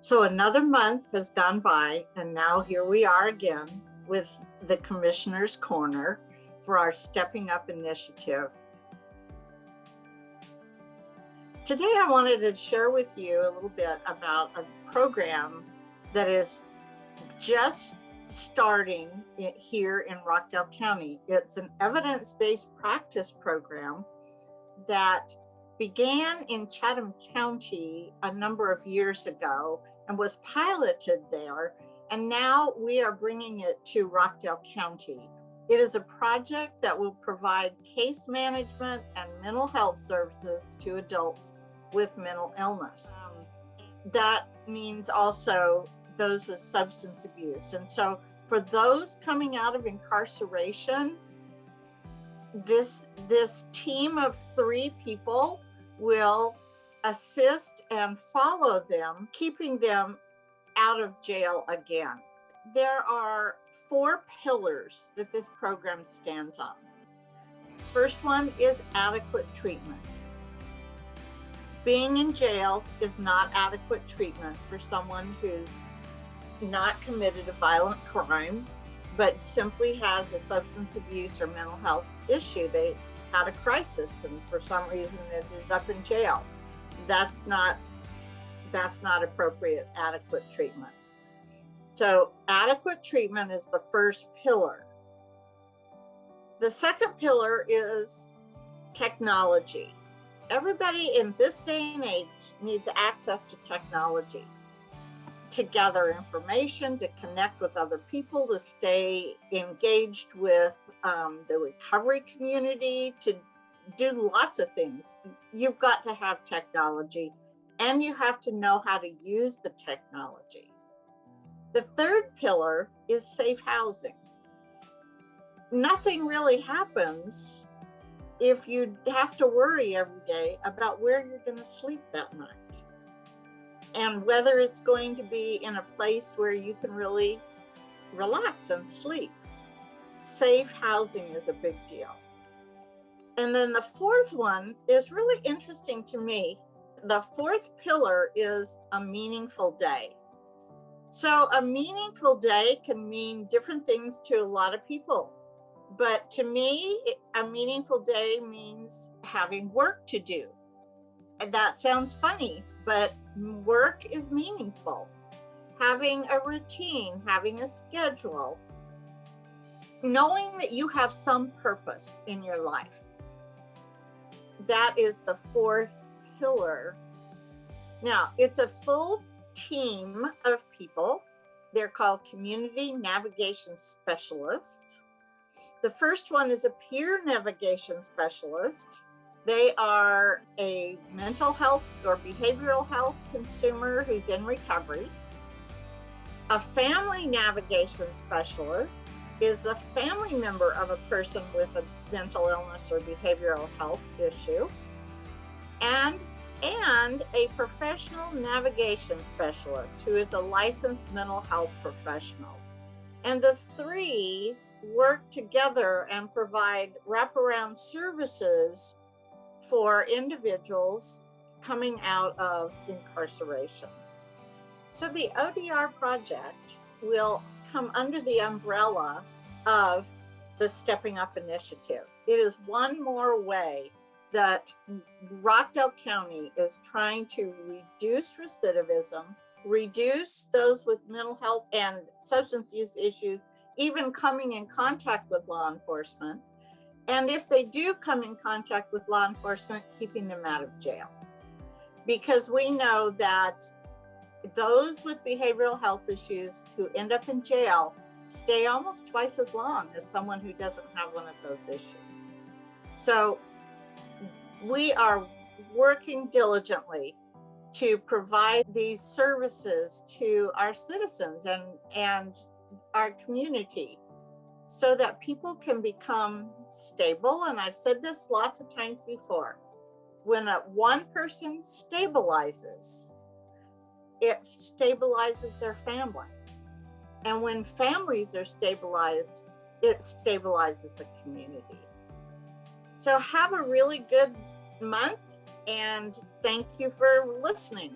So another month has gone by, and now here we are again with the Commissioner's Corner for our Stepping Up initiative. Today I wanted to share with you a little bit about a program that is just starting here in Rockdale County. It's an evidence-based practice program that began in Chatham County a number of years ago and was piloted there, and now we are bringing it to Rockdale County. It is a project that will provide case management and mental health services to adults with mental illness. That means also those with substance abuse. And so for those coming out of incarceration, this team of 3 people will assist and follow them, keeping them out of jail again. There are 4 pillars that this program stands on. First one is adequate treatment. Being in jail is not adequate treatment for someone who's not committed a violent crime, but simply has a substance abuse or mental health issue. They had a crisis and for some reason ended up in jail. That's not appropriate adequate treatment. So adequate treatment is the first pillar. The second pillar is technology. Everybody in this day and age needs access to technology to gather information, to connect with other people, to stay engaged with the recovery community, to do lots of things. You've got to have technology, and you have to know how to use the technology. The third pillar is safe housing. Nothing really happens if you have to worry every day about where you're going to sleep that night and whether it's going to be in a place where you can really relax and sleep. Safe housing is a big deal. And then the fourth one is really interesting to me. The fourth pillar is a meaningful day. So a meaningful day can mean different things to a lot of people. But to me, a meaningful day means having work to do. And that sounds funny, but work is meaningful. Having a routine, having a schedule, knowing that you have some purpose in your life. That is the fourth pillar. Now, it's a full team of people. They're called community navigation specialists. The first one is a peer navigation specialist. They are a mental health or behavioral health consumer who's in recovery. A family navigation specialist is the family member of a person with a mental illness or behavioral health issue. And a professional navigation specialist who is a licensed mental health professional. And the 3 work together and provide wraparound services for individuals coming out of incarceration. So the ODR project will come under the umbrella of the Stepping Up initiative. It is one more way that Rockdale County is trying to reduce recidivism, reduce those with mental health and substance use issues, even coming in contact with law enforcement. And if they do come in contact with law enforcement, keeping them out of jail. Because we know that those with behavioral health issues who end up in jail stay almost twice as long as someone who doesn't have one of those issues. So we are working diligently to provide these services to our citizens and our community so that people can become stable. And I've said this lots of times before. When one person stabilizes, it stabilizes their family. And when families are stabilized, it stabilizes the community. So have a really good month, and thank you for listening.